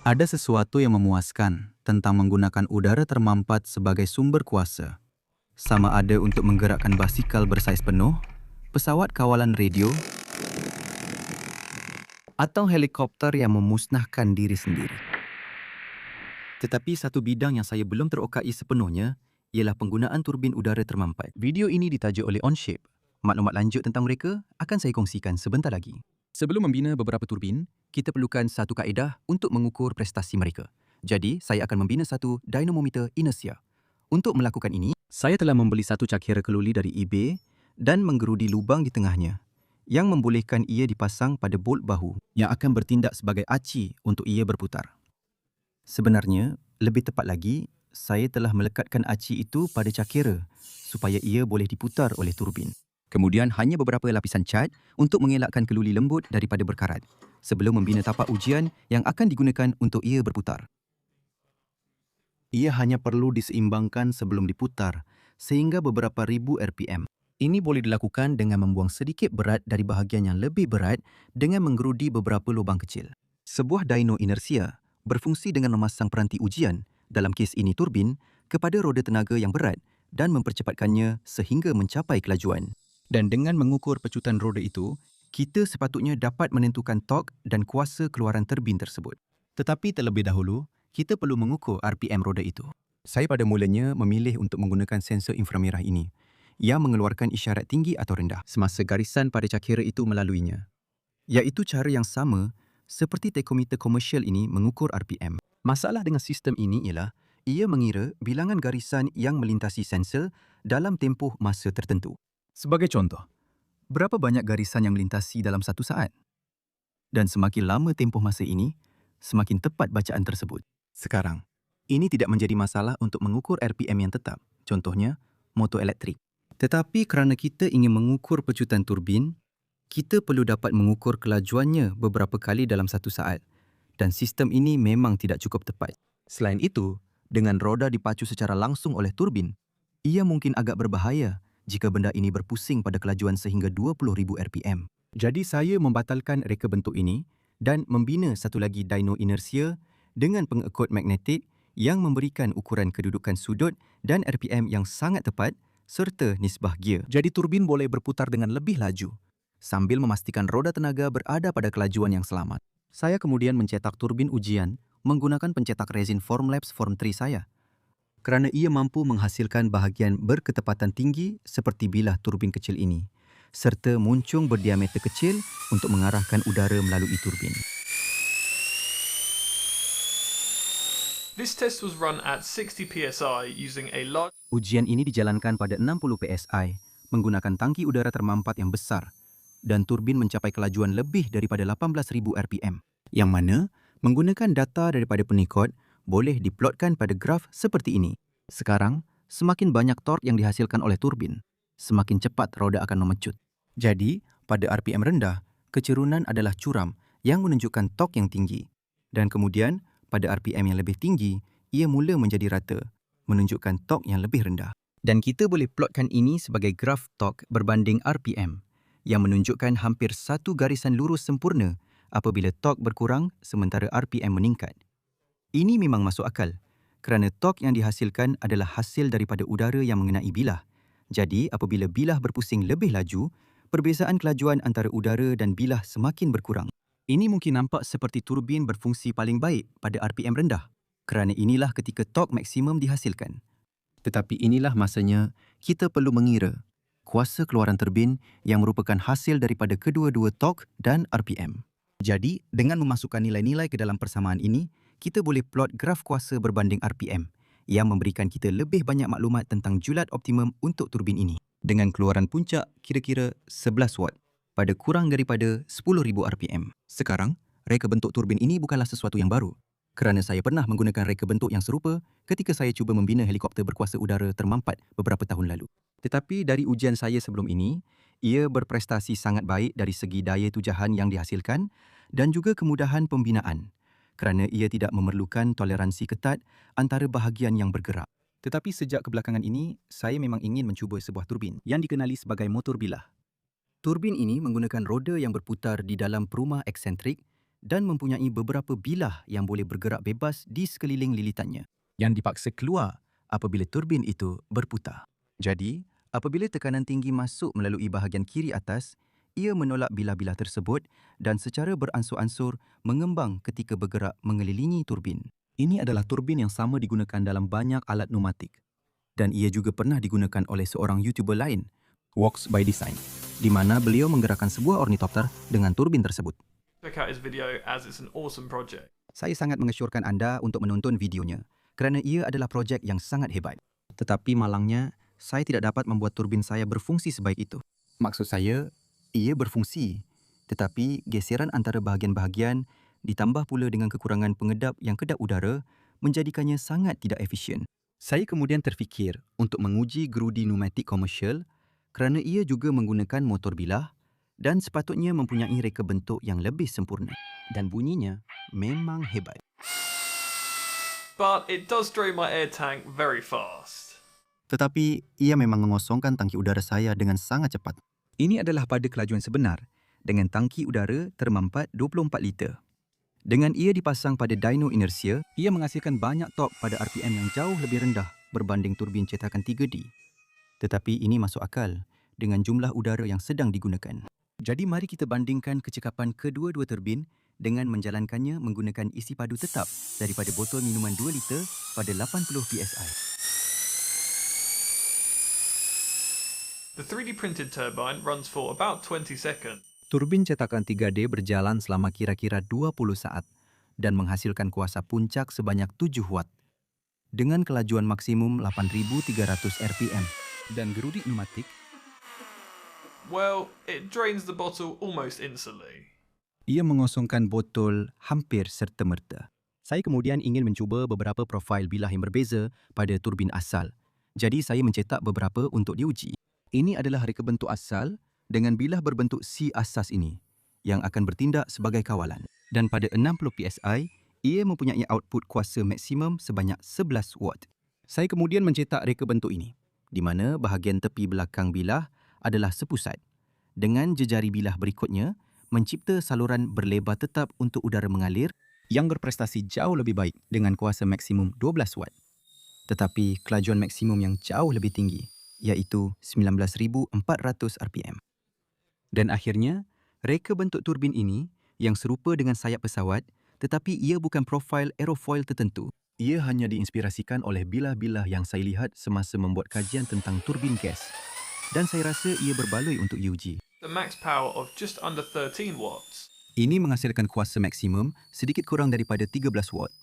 Ada sesuatu yang memuaskan tentang menggunakan udara termampat sebagai sumber kuasa. Sama ada untuk menggerakkan basikal bersaiz penuh, pesawat kawalan radio, atau helikopter yang memusnahkan diri sendiri. Tetapi satu bidang yang saya belum terokai sepenuhnya ialah penggunaan turbin udara termampat. Video ini ditaja oleh OnShape. Maklumat lanjut tentang mereka akan saya kongsikan sebentar lagi. Sebelum membina beberapa turbin, kita perlukan satu kaedah untuk mengukur prestasi mereka. Jadi, saya akan membina satu dynamometer inersia. Untuk melakukan ini, saya telah membeli satu cakera keluli dari eBay dan menggerudi lubang di tengahnya yang membolehkan ia dipasang pada bolt bahu yang akan bertindak sebagai aci untuk ia berputar. Sebenarnya, lebih tepat lagi, saya telah melekatkan aci itu pada cakera supaya ia boleh diputar oleh turbin. Kemudian hanya beberapa lapisan cat untuk mengelakkan keluli lembut daripada berkarat sebelum membina tapak ujian yang akan digunakan untuk ia berputar. Ia hanya perlu diseimbangkan sebelum diputar sehingga beberapa ribu RPM. Ini boleh dilakukan dengan membuang sedikit berat dari bahagian yang lebih berat dengan menggerudi beberapa lubang kecil. Sebuah dyno inersia berfungsi dengan memasang peranti ujian, dalam kes ini turbin, kepada roda tenaga yang berat dan mempercepatkannya sehingga mencapai kelajuan. Dan dengan mengukur pecutan roda itu, kita sepatutnya dapat menentukan torque dan kuasa keluaran turbin tersebut. Tetapi terlebih dahulu, kita perlu mengukur RPM roda itu. Saya pada mulanya memilih untuk menggunakan sensor inframerah ini yang mengeluarkan isyarat tinggi atau rendah semasa garisan pada cakera itu melaluinya. Iaitu cara yang sama seperti tachometer komersial ini mengukur RPM. Masalah dengan sistem ini ialah ia mengira bilangan garisan yang melintasi sensor dalam tempoh masa tertentu. Sebagai contoh, berapa banyak garisan yang melintasi dalam satu saat? Dan semakin lama tempoh masa ini, semakin tepat bacaan tersebut. Sekarang, ini tidak menjadi masalah untuk mengukur RPM yang tetap, contohnya motor elektrik. Tetapi kerana kita ingin mengukur pecutan turbin, kita perlu dapat mengukur kelajuannya beberapa kali dalam satu saat dan sistem ini memang tidak cukup tepat. Selain itu, dengan roda dipacu secara langsung oleh turbin, ia mungkin agak berbahaya jika benda ini berpusing pada kelajuan sehingga 20,000 RPM. Jadi saya membatalkan reka bentuk ini dan membina satu lagi dyno inersia dengan pengekut magnetik yang memberikan ukuran kedudukan sudut dan RPM yang sangat tepat serta nisbah gear. Jadi turbin boleh berputar dengan lebih laju sambil memastikan roda tenaga berada pada kelajuan yang selamat. Saya kemudian mencetak turbin ujian menggunakan pencetak resin Formlabs Form 3 saya kerana ia mampu menghasilkan bahagian berketepatan tinggi seperti bilah turbin kecil ini serta muncung berdiameter kecil untuk mengarahkan udara melalui turbin. This test was run at 60 psi using a large... Ujian ini dijalankan pada 60 psi menggunakan tangki udara termampat yang besar dan turbin mencapai kelajuan lebih daripada 18,000 RPM yang mana menggunakan data daripada penikot boleh diplotkan pada graf seperti ini. Sekarang, semakin banyak torque yang dihasilkan oleh turbin, semakin cepat roda akan memecut. Jadi, pada RPM rendah, kecerunan adalah curam yang menunjukkan torque yang tinggi. Dan kemudian, pada RPM yang lebih tinggi, ia mula menjadi rata, menunjukkan torque yang lebih rendah. Dan kita boleh plotkan ini sebagai graf torque berbanding RPM yang menunjukkan hampir satu garisan lurus sempurna apabila torque berkurang sementara RPM meningkat. Ini memang masuk akal kerana torque yang dihasilkan adalah hasil daripada udara yang mengenai bilah. Jadi, apabila bilah berpusing lebih laju, perbezaan kelajuan antara udara dan bilah semakin berkurang. Ini mungkin nampak seperti turbin berfungsi paling baik pada RPM rendah kerana inilah ketika torque maksimum dihasilkan. Tetapi inilah masanya kita perlu mengira kuasa keluaran turbin yang merupakan hasil daripada kedua-dua torque dan RPM. Jadi, dengan memasukkan nilai-nilai ke dalam persamaan ini, kita boleh plot graf kuasa berbanding RPM yang memberikan kita lebih banyak maklumat tentang julat optimum untuk turbin ini dengan keluaran puncak kira-kira 11 watt pada kurang daripada 10,000 RPM. Sekarang, reka bentuk turbin ini bukanlah sesuatu yang baru kerana saya pernah menggunakan reka bentuk yang serupa ketika saya cuba membina helikopter berkuasa udara termampat beberapa tahun lalu. Tetapi dari ujian saya sebelum ini, ia berprestasi sangat baik dari segi daya tujahan yang dihasilkan dan juga kemudahan pembinaan kerana ia tidak memerlukan toleransi ketat antara bahagian yang bergerak. Tetapi sejak kebelakangan ini, saya memang ingin mencuba sebuah turbin yang dikenali sebagai motor bilah. Turbin ini menggunakan roda yang berputar di dalam perumah eksentrik dan mempunyai beberapa bilah yang boleh bergerak bebas di sekeliling lilitannya yang dipaksa keluar apabila turbin itu berputar. Jadi, apabila tekanan tinggi masuk melalui bahagian kiri atas, ia menolak bilah-bilah tersebut dan secara beransur-ansur mengembang ketika bergerak mengelilingi turbin. Ini adalah turbin yang sama digunakan dalam banyak alat pneumatik. Dan ia juga pernah digunakan oleh seorang YouTuber lain, Walks by Design, di mana beliau menggerakkan sebuah ornitopter dengan turbin tersebut. Check out his video as it's an awesome project. Saya sangat mengesyorkan anda untuk menonton videonya kerana ia adalah projek yang sangat hebat. Tetapi malangnya, saya tidak dapat membuat turbin saya berfungsi sebaik itu. Maksud saya, ia berfungsi. Tetapi geseran antara bahagian-bahagian ditambah pula dengan kekurangan pengedap yang kedap udara menjadikannya sangat tidak efisien. Saya kemudian terfikir untuk menguji gerudi pneumatik komersial kerana ia juga menggunakan motor bilah dan sepatutnya mempunyai reka bentuk yang lebih sempurna. Dan bunyinya memang hebat. But it does drain my air tank very fast. Tetapi ia memang mengosongkan tangki udara saya dengan sangat cepat. Ini adalah pada kelajuan sebenar dengan tangki udara termampat 24 liter. Dengan ia dipasang pada dyno inersia, ia menghasilkan banyak torque pada RPM yang jauh lebih rendah berbanding turbin cetakan 3D. Tetapi ini masuk akal dengan jumlah udara yang sedang digunakan. Jadi mari kita bandingkan kecekapan kedua-dua turbin dengan menjalankannya menggunakan isi padu tetap daripada botol minuman 2 liter pada 80 PSI. The 3D printed turbine runs for about 20 seconds. Turbin cetakan 3D berjalan selama kira-kira 20 saat dan menghasilkan kuasa puncak sebanyak 7 watt dengan kelajuan maksimum 8,300 RPM. Dan gerudi pneumatik, Well, it drains the bottle almost instantly. ia mengosongkan botol hampir serta-merta. Saya kemudian ingin mencuba beberapa profil bilah yang berbeza pada turbin asal. Jadi saya mencetak beberapa untuk diuji. Ini adalah reka bentuk asal dengan bilah berbentuk C asas ini yang akan bertindak sebagai kawalan. Dan pada 60 PSI, ia mempunyai output kuasa maksimum sebanyak 11 watt. Saya kemudian mencetak reka bentuk ini, di mana bahagian tepi belakang bilah adalah sepusat. Dengan jejari bilah berikutnya, mencipta saluran berlebar tetap untuk udara mengalir yang berprestasi jauh lebih baik dengan kuasa maksimum 12 watt. Tetapi kelajuan maksimum yang jauh lebih tinggi, iaitu 19,400 RPM. Dan akhirnya, reka bentuk turbin ini yang serupa dengan sayap pesawat tetapi ia bukan profil aerofoil tertentu. Ia hanya diinspirasikan oleh bilah-bilah yang saya lihat semasa membuat kajian tentang turbin gas. Dan saya rasa ia berbaloi untuk diuji. The max power of just under 13 watts. Ini menghasilkan kuasa maksimum sedikit kurang daripada 13 watt.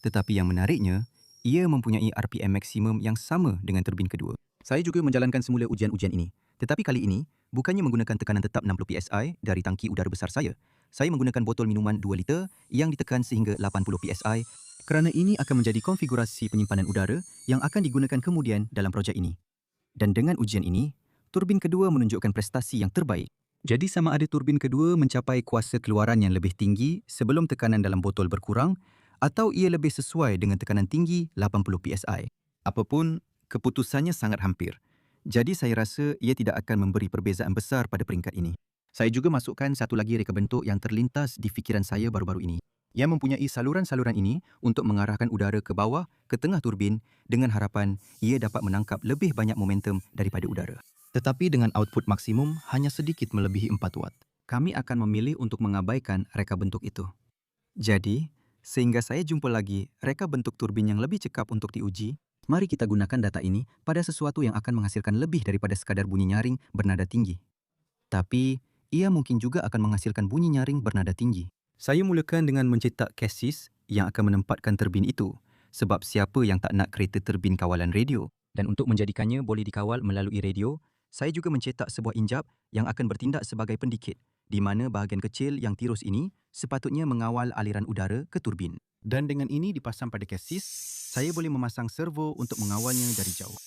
Tetapi yang menariknya, ia mempunyai RPM maksimum yang sama dengan turbin kedua. Saya juga menjalankan semula ujian-ujian ini. Tetapi kali ini, bukannya menggunakan tekanan tetap 60 PSI dari tangki udara besar saya. Saya menggunakan botol minuman 2 liter yang ditekan sehingga 80 PSI kerana ini akan menjadi konfigurasi penyimpanan udara yang akan digunakan kemudian dalam projek ini. Dan dengan ujian ini, turbin kedua menunjukkan prestasi yang terbaik. Jadi sama ada turbin kedua mencapai kuasa keluaran yang lebih tinggi sebelum tekanan dalam botol berkurang atau ia lebih sesuai dengan tekanan tinggi 80 PSI. Apapun, keputusannya sangat hampir. Jadi saya rasa ia tidak akan memberi perbezaan besar pada peringkat ini. Saya juga masukkan satu lagi reka bentuk yang terlintas di fikiran saya baru-baru ini. Yang mempunyai saluran-saluran ini untuk mengarahkan udara ke bawah ke tengah turbin dengan harapan ia dapat menangkap lebih banyak momentum daripada udara. Tetapi dengan output maksimum hanya sedikit melebihi 4 watt. Kami akan memilih untuk mengabaikan reka bentuk itu. Jadi, sehingga saya jumpa lagi reka bentuk turbin yang lebih cekap untuk diuji, mari kita gunakan data ini pada sesuatu yang akan menghasilkan lebih daripada sekadar bunyi nyaring bernada tinggi. Tapi, ia mungkin juga akan menghasilkan bunyi nyaring bernada tinggi. Saya mulakan dengan mencetak casis yang akan menempatkan turbin itu sebab siapa yang tak nak kereta turbin kawalan radio. Dan untuk menjadikannya boleh dikawal melalui radio, saya juga mencetak sebuah injap yang akan bertindak sebagai pendikit di mana bahagian kecil yang tirus ini sepatutnya mengawal aliran udara ke turbin. Dan dengan ini dipasang pada casis, saya boleh memasang servo untuk mengawalnya dari jauh.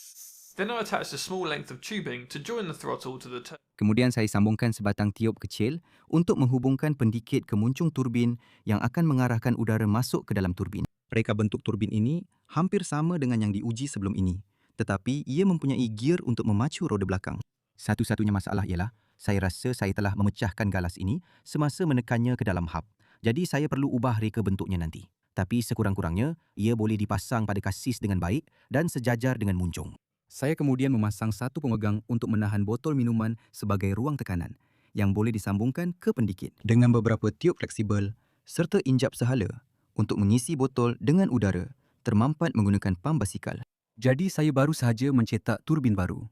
Then I attached a small length of tubing to join the throttle to the Kemudian saya sambungkan sebatang tiup kecil untuk menghubungkan pendikit ke muncung turbin yang akan mengarahkan udara masuk ke dalam turbin. Reka bentuk turbin ini hampir sama dengan yang diuji sebelum ini, tetapi ia mempunyai gear untuk memacu roda belakang. Satu-satunya masalah ialah saya rasa saya telah memecahkan galas ini semasa menekannya ke dalam hub. Jadi saya perlu ubah reka bentuknya nanti. Tapi sekurang-kurangnya, ia boleh dipasang pada kasis dengan baik dan sejajar dengan muncung. Saya kemudian memasang satu pemegang untuk menahan botol minuman sebagai ruang tekanan yang boleh disambungkan ke pendikit dengan beberapa tiub fleksibel serta injap sehala untuk mengisi botol dengan udara termampat menggunakan pam basikal. Jadi saya baru sahaja mencetak turbin baru.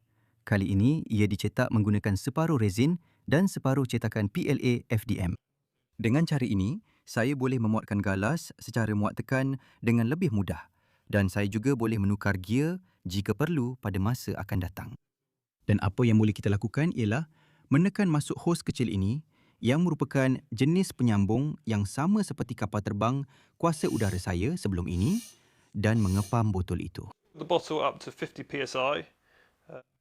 Kali ini ia dicetak menggunakan separuh resin dan separuh cetakan PLA FDM. Dengan cara ini, saya boleh memuatkan galas secara muat tekan dengan lebih mudah dan saya juga boleh menukar gear jika perlu pada masa akan datang. Dan apa yang boleh kita lakukan ialah menekan masuk hos kecil ini yang merupakan jenis penyambung yang sama seperti kapal terbang kuasa udara saya sebelum ini dan mengepam botol itu. The bottle up to 50 psi.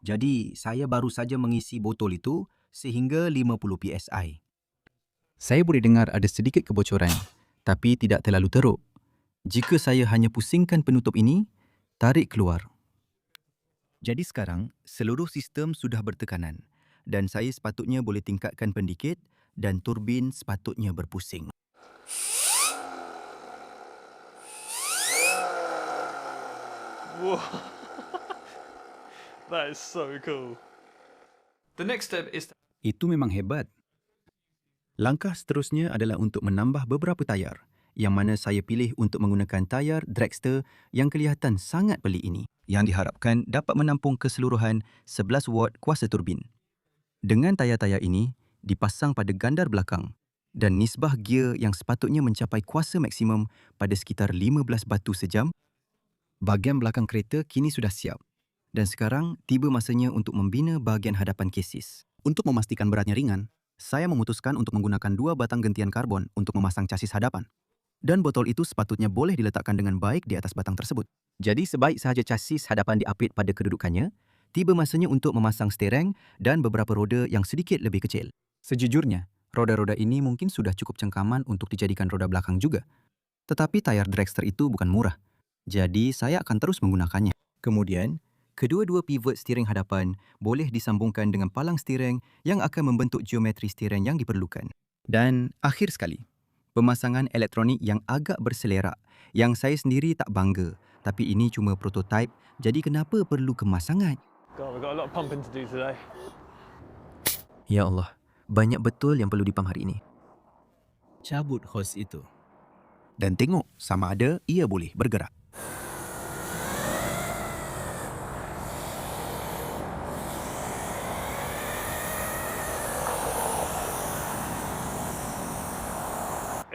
Jadi, saya baru saja mengisi botol itu sehingga 50 psi. Saya boleh dengar ada sedikit kebocoran, tapi tidak terlalu teruk. Jika saya hanya pusingkan penutup ini, tarik keluar. Jadi sekarang, seluruh sistem sudah bertekanan dan saya sepatutnya boleh tingkatkan pendikit dan turbin sepatutnya berpusing. Whoa. That is so cool. The next step is Itu memang hebat. Langkah seterusnya adalah untuk menambah beberapa tayar, yang mana saya pilih untuk menggunakan tayar dragster yang kelihatan sangat pelik ini, yang diharapkan dapat menampung keseluruhan 11 watt kuasa turbin. Dengan tayar-tayar ini dipasang pada gandar belakang dan nisbah gear yang sepatutnya mencapai kuasa maksimum pada sekitar 15 batu sejam, bahagian belakang kereta kini sudah siap. Dan sekarang tiba masanya untuk membina bahagian hadapan kesis. Untuk memastikan beratnya ringan, saya memutuskan untuk menggunakan 2 batang gentian karbon untuk memasang chasis hadapan. Dan botol itu sepatutnya boleh diletakkan dengan baik di atas batang tersebut. Jadi sebaik sahaja chasis hadapan diapit pada kedudukannya, tiba masanya untuk memasang stereng dan beberapa roda yang sedikit lebih kecil. Sejujurnya, roda-roda ini mungkin sudah cukup cengkaman untuk dijadikan roda belakang juga. Tetapi tayar dragster itu bukan murah. Jadi saya akan terus menggunakannya. Kemudian, kedua-dua pivot steering hadapan boleh disambungkan dengan palang steering yang akan membentuk geometri steering yang diperlukan. Dan akhir sekali, pemasangan elektronik yang agak berselerak yang saya sendiri tak bangga, tapi ini cuma prototipe, jadi kenapa perlu kemas sangat? God, we've got a lot of pumping to do today. Ya Allah, banyak betul yang perlu dipam hari ini. Cabut hos itu. Dan tengok sama ada ia boleh bergerak.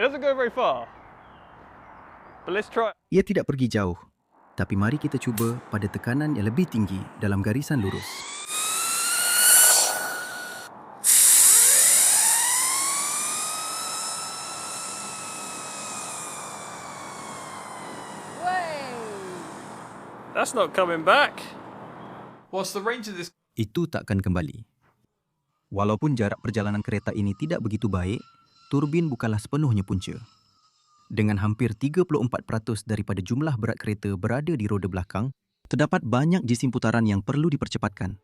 It doesn't go very far. But let's try. Ia tidak pergi jauh, tapi mari kita cuba pada tekanan yang lebih tinggi dalam garisan lurus. That's not coming back. What's the range of this? Itu takkan kembali. Walaupun jarak perjalanan kereta ini tidak begitu baik, turbin bukanlah sepenuhnya punca. Dengan hampir 34% daripada jumlah berat kereta berada di roda belakang, terdapat banyak jisim putaran yang perlu dipercepatkan.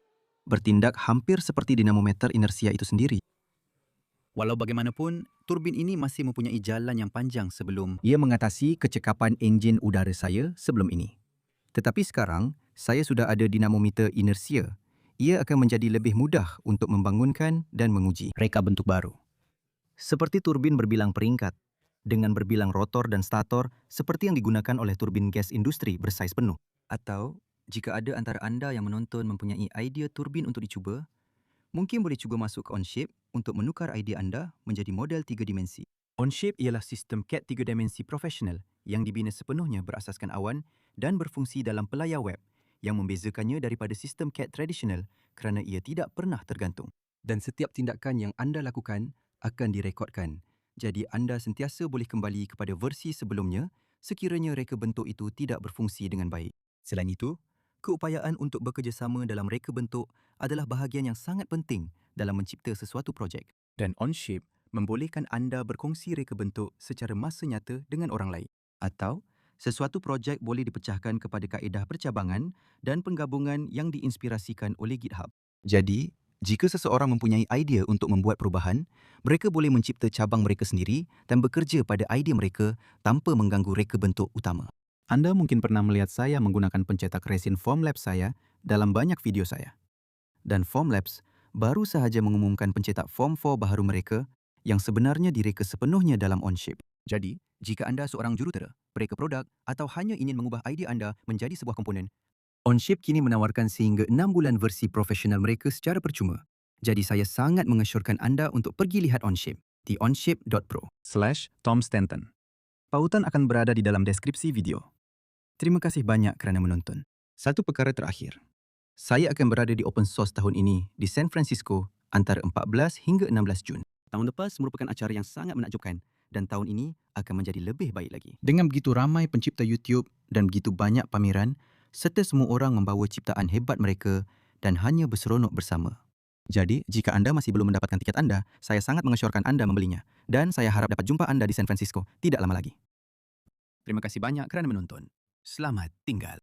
Bertindak hampir seperti dinamometer inersia itu sendiri. Walau bagaimanapun, turbin ini masih mempunyai jalan yang panjang sebelum ia mengatasi kecekapan enjin udara saya sebelum ini. Tetapi sekarang, saya sudah ada dinamometer inersia. Ia akan menjadi lebih mudah untuk membangunkan dan menguji reka bentuk baru. Seperti turbin berbilang peringkat, dengan berbilang rotor dan stator seperti yang digunakan oleh turbin gas industri bersaiz penuh. Atau, jika ada antara anda yang menonton mempunyai idea turbin untuk dicuba, mungkin boleh cuba masuk ke Onshape untuk menukar idea anda menjadi model 3 dimensi. Onshape ialah sistem CAD 3 dimensi profesional yang dibina sepenuhnya berasaskan awan dan berfungsi dalam pelayar web yang membezakannya daripada sistem CAD tradisional kerana ia tidak pernah tergantung. Dan setiap tindakan yang anda lakukan akan direkodkan. Jadi anda sentiasa boleh kembali kepada versi sebelumnya sekiranya reka bentuk itu tidak berfungsi dengan baik. Selain itu, keupayaan untuk bekerjasama dalam reka bentuk adalah bahagian yang sangat penting dalam mencipta sesuatu projek. Dan Onshape membolehkan anda berkongsi reka bentuk secara masa nyata dengan orang lain. Atau, sesuatu projek boleh dipecahkan kepada kaedah percabangan dan penggabungan yang diinspirasikan oleh GitHub. Jadi, Jika seseorang mempunyai idea untuk membuat perubahan, mereka boleh mencipta cabang mereka sendiri dan bekerja pada idea mereka tanpa mengganggu reka bentuk utama. Anda mungkin pernah melihat saya menggunakan pencetak resin Formlabs saya dalam banyak video saya. Dan Formlabs baru sahaja mengumumkan pencetak Form 4 baharu mereka yang sebenarnya direka sepenuhnya dalam Onshape. Jadi, jika anda seorang jurutera, pereka produk atau hanya ingin mengubah idea anda menjadi sebuah komponen, Onshape kini menawarkan sehingga 6 bulan versi profesional mereka secara percuma. Jadi saya sangat mengesyorkan anda untuk pergi lihat Onshape di onshape.pro/Tom Stanton. Pautan akan berada di dalam deskripsi video. Terima kasih banyak kerana menonton. Satu perkara terakhir. Saya akan berada di Open Source tahun ini di San Francisco antara 14 hingga 16 Jun. Tahun lepas merupakan acara yang sangat menakjubkan dan tahun ini akan menjadi lebih baik lagi. Dengan begitu ramai pencipta YouTube dan begitu banyak pameran, serta semua orang membawa ciptaan hebat mereka dan hanya berseronok bersama. Jadi, jika anda masih belum mendapatkan tiket anda, saya sangat mengesyorkan anda membelinya. Dan saya harap dapat jumpa anda di San Francisco tidak lama lagi. Terima kasih banyak kerana menonton. Selamat tinggal.